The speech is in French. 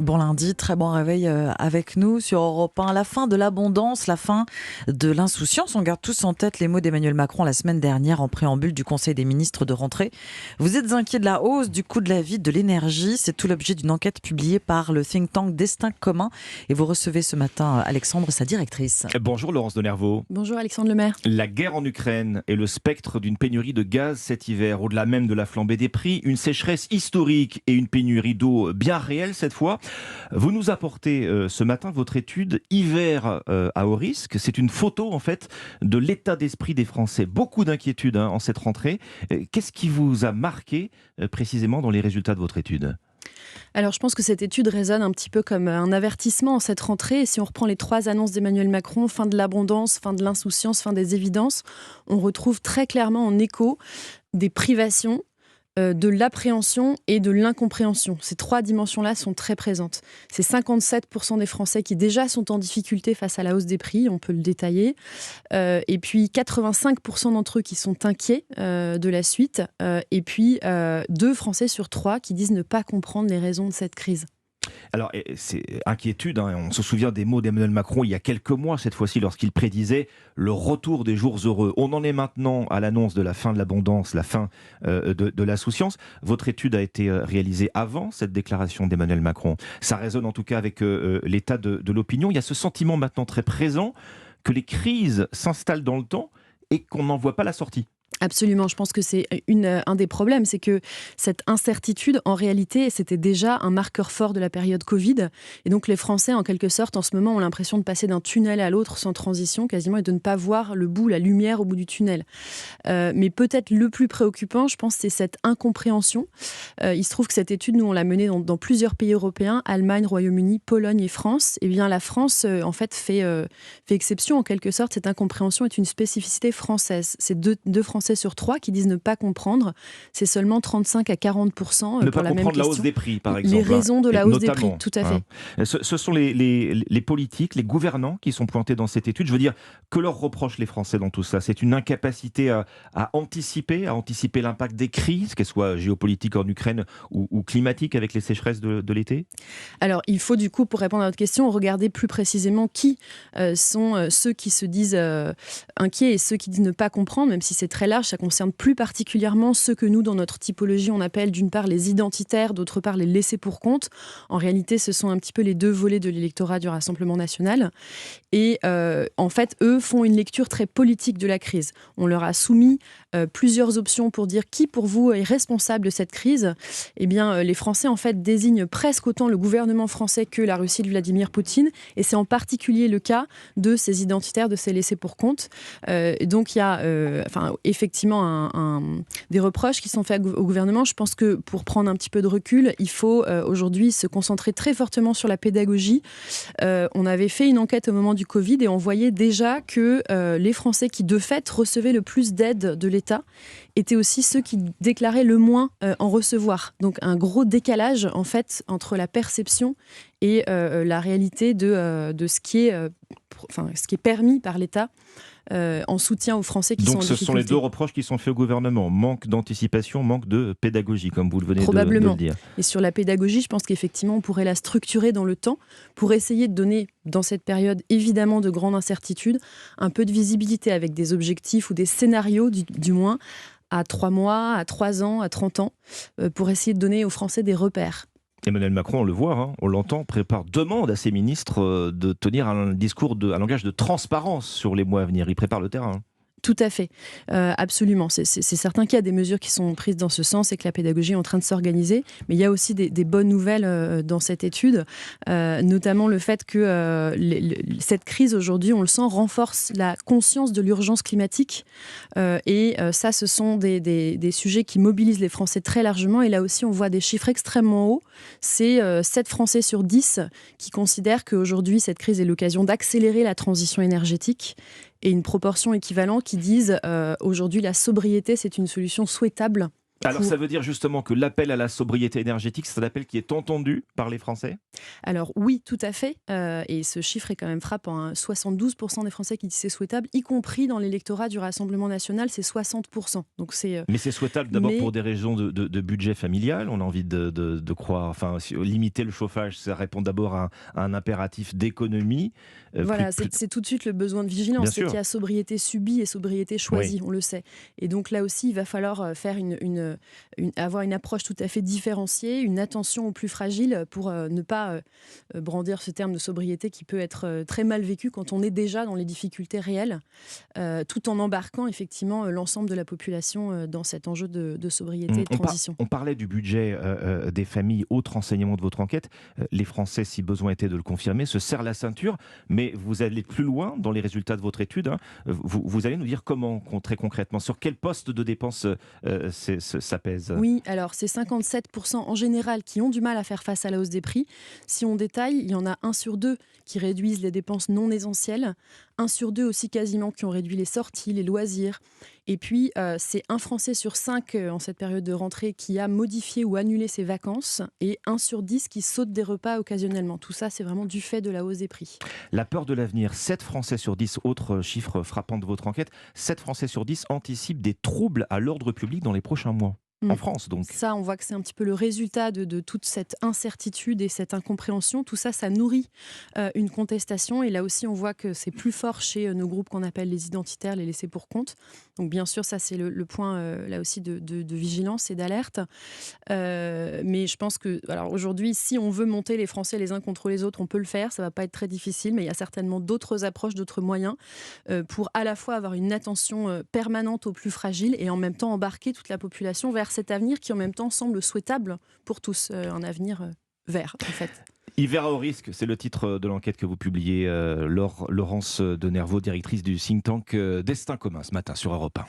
Bon lundi, très bon réveil avec nous sur Europe 1. La fin de l'abondance, la fin de l'insouciance. On garde tous en tête les mots d'Emmanuel Macron la semaine dernière en préambule du Conseil des ministres de rentrée. Vous êtes inquiet de la hausse du coût de la vie, de l'énergie. C'est tout l'objet d'une enquête publiée par le think tank Destin commun. Et vous recevez ce matin Alexandre, sa directrice. Bonjour Laurence de Nervaux. Bonjour Alexandre Lemaire. La guerre en Ukraine et le spectre d'une pénurie de gaz cet hiver, au-delà même de la flambée des prix, une sécheresse historique et une pénurie d'eau bien réelle cette fois. Vous nous apportez ce matin votre étude Hiver à haut risque. C'est une photo en fait de l'état d'esprit des Français. Beaucoup d'inquiétudes en cette rentrée. Qu'est-ce qui vous a marqué précisément dans les résultats de votre étude ? Alors je pense que cette étude résonne un petit peu comme un avertissement en cette rentrée. Et si on reprend les 3 annonces d'Emmanuel Macron, fin de l'abondance, fin de l'insouciance, fin des évidences, on retrouve très clairement en écho des privations, de l'appréhension et de l'incompréhension. Ces 3 dimensions-là sont très présentes. C'est 57% des Français qui déjà sont en difficulté face à la hausse des prix, on peut le détailler. Et puis 85% d'entre eux qui sont inquiets de la suite. Et puis 2 Français sur 3 qui disent ne pas comprendre les raisons de cette crise. Alors, c'est inquiétude. On se souvient des mots d'Emmanuel Macron il y a quelques mois, cette fois-ci, lorsqu'il prédisait le retour des jours heureux. On en est maintenant à l'annonce de la fin de l'abondance, la fin de l'insouciance. Votre étude a été réalisée avant cette déclaration d'Emmanuel Macron. Ça résonne en tout cas avec l'état de l'opinion. Il y a ce sentiment maintenant très présent que les crises s'installent dans le temps et qu'on n'en voit pas la sortie. Absolument, je pense que c'est un des problèmes, c'est que cette incertitude, en réalité, c'était déjà un marqueur fort de la période Covid. Et donc les Français, en quelque sorte, en ce moment, ont l'impression de passer d'un tunnel à l'autre sans transition, quasiment, et de ne pas voir le bout, la lumière au bout du tunnel. Mais peut-être le plus préoccupant, je pense, c'est cette incompréhension. Il se trouve que cette étude, nous, on l'a menée dans plusieurs pays européens, Allemagne, Royaume-Uni, Pologne et France. Et bien, la France, en fait, fait exception, en quelque sorte. Cette incompréhension est une spécificité française. C'est deux Français sur 3 qui disent ne pas comprendre. C'est seulement 35 à 40% pour la même question. Ne pas comprendre la hausse des prix, par exemple. Les raisons de la hausse des prix, tout à fait. Ce sont les politiques, les gouvernants qui sont pointés dans cette étude. Je veux dire, que leur reprochent les Français dans tout ça ? C'est une incapacité à anticiper l'impact des crises, qu'elles soient géopolitiques en Ukraine ou climatiques avec les sécheresses de l'été ? Alors, il faut du coup, pour répondre à votre question, regarder plus précisément qui sont ceux qui se disent inquiets et ceux qui disent ne pas comprendre, même si c'est très large. Ça concerne plus particulièrement ceux que nous, dans notre typologie, on appelle d'une part les identitaires, d'autre part les laissés pour compte. En réalité, ce sont un petit peu les 2 volets de l'électorat du Rassemblement national. Et en fait, eux font une lecture très politique de la crise. On leur a soumis plusieurs options pour dire qui, pour vous, est responsable de cette crise. Eh bien, les Français, en fait, désignent presque autant le gouvernement français que la Russie de Vladimir Poutine. Et c'est en particulier le cas de ces identitaires, de ces laissés pour compte. Donc, il y a effectivement des reproches qui sont faits au gouvernement. Je pense que pour prendre un petit peu de recul, il faut aujourd'hui se concentrer très fortement sur la pédagogie. On avait fait une enquête au moment du Covid et on voyait déjà que les Français qui de fait recevaient le plus d'aide de l'État étaient aussi ceux qui déclaraient le moins en recevoir. Donc un gros décalage en fait entre la perception et la réalité de ce qui est permis par l'État. En soutien aux Français qui sont en difficulté. Donc ce sont les 2 reproches qui sont faits au gouvernement. Manque d'anticipation, manque de pédagogie, comme vous le venez de le dire. Et sur la pédagogie, je pense qu'effectivement, on pourrait la structurer dans le temps pour essayer de donner, dans cette période évidemment de grande incertitude, un peu de visibilité avec des objectifs ou des scénarios, du moins, à 3 mois, à 3 ans, à 30 ans, pour essayer de donner aux Français des repères. Emmanuel Macron, on le voit, on l'entend, demande à ses ministres de tenir un langage de transparence sur les mois à venir. Il prépare le terrain. Tout à fait, absolument. C'est certain qu'il y a des mesures qui sont prises dans ce sens et que la pédagogie est en train de s'organiser. Mais il y a aussi des bonnes nouvelles dans cette étude, notamment le fait que cette crise aujourd'hui, on le sent, renforce la conscience de l'urgence climatique. Et ça, ce sont des sujets qui mobilisent les Français très largement. Et là aussi, on voit des chiffres extrêmement hauts. C'est 7 Français sur 10 qui considèrent qu'aujourd'hui, cette crise est l'occasion d'accélérer la transition énergétique. Et une proportion équivalente qui disent aujourd'hui la sobriété c'est une solution souhaitable Alors ça veut dire justement que l'appel à la sobriété énergétique, c'est un appel qui est entendu par les Français ? Alors oui, tout à fait. Et ce chiffre est quand même frappant, hein. 72% des Français qui disent c'est souhaitable, y compris dans l'électorat du Rassemblement national, c'est 60%. Donc mais c'est souhaitable d'abord mais... pour des raisons de budget familial. On a envie de croire, enfin, limiter le chauffage, ça répond d'abord à un impératif d'économie. Voilà, c'est tout de suite le besoin de vigilance. C'est qu'il y a sobriété subie et sobriété choisie, on le sait. Et donc là aussi, il va falloir faire avoir une approche tout à fait différenciée, une attention aux plus fragiles pour ne pas brandir ce terme de sobriété qui peut être très mal vécu quand on est déjà dans les difficultés réelles, tout en embarquant effectivement l'ensemble de la population dans cet enjeu de sobriété et de transition. On parlait du budget des familles, autre enseignement de votre enquête. Les Français, si besoin était de le confirmer, se serrent la ceinture, mais vous allez plus loin dans les résultats de votre étude. Vous allez nous dire comment, très concrètement, sur quel poste de dépenses ça pèse ? Oui, alors c'est 57% en général qui ont du mal à faire face à la hausse des prix. Si on détaille, il y en a 1 sur 2 qui réduisent les dépenses non essentielles, 1 sur 2 aussi quasiment qui ont réduit les sorties, les loisirs. Et puis, c'est 1 Français sur 5 en cette période de rentrée qui a modifié ou annulé ses vacances et 1 sur 10 qui saute des repas occasionnellement. Tout ça, c'est vraiment du fait de la hausse des prix. La peur de l'avenir, 7 Français sur 10, autre chiffre frappant de votre enquête, 7 Français sur 10 anticipent des troubles à l'ordre public dans les prochains mois. En France, donc. Ça, on voit que c'est un petit peu le résultat de toute cette incertitude et cette incompréhension. Tout ça, ça nourrit une contestation. Et là aussi, on voit que c'est plus fort chez nos groupes qu'on appelle les identitaires, les laissés pour compte. Donc, bien sûr, ça, c'est le point, là aussi, de vigilance et d'alerte. Mais je pense que, alors aujourd'hui, si on veut monter les Français les uns contre les autres, on peut le faire. Ça ne va pas être très difficile, mais il y a certainement d'autres approches, d'autres moyens pour à la fois avoir une attention permanente aux plus fragiles et en même temps embarquer toute la population vers cet avenir qui en même temps semble souhaitable pour tous, un avenir vert en fait. Hiver à haut risque, c'est le titre de l'enquête que vous publiez, Laurence de Nervaux, directrice du think tank Destin commun ce matin sur Europe 1.